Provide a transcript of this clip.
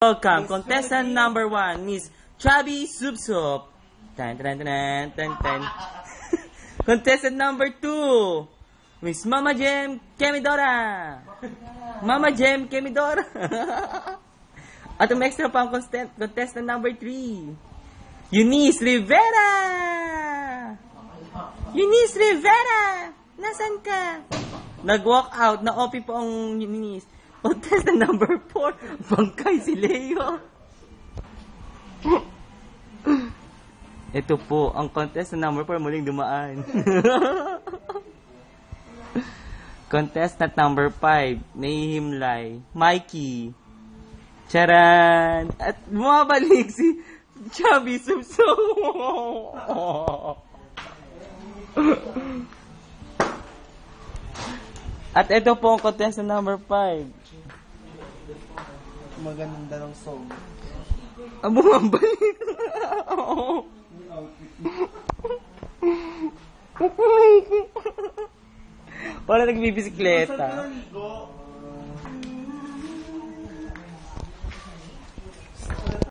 Welcome, contestant number 1, Miss Chubby Soup Soup. Tan, tan, tan, tan, tan. Contestant number 2, Miss Mama Jem Kemidora. Mama Jem Kemidora. At ang extra pang contestant number 3, Eunice Rivera. Eunice Rivera, nasan ka? Nag-walk out, na-OP po ang Eunice. Contestant number 4, Bangkay si Leo. Ito po, ang contestant number 4, muling dumaan. Contestant number 5, Nahihimlay, Mikey. Charan! At bumabalik si Chubby Subso. At ito po ang contestant number 5. Maganda ng song. Ang bumabalik. Wala nagbibisikleta.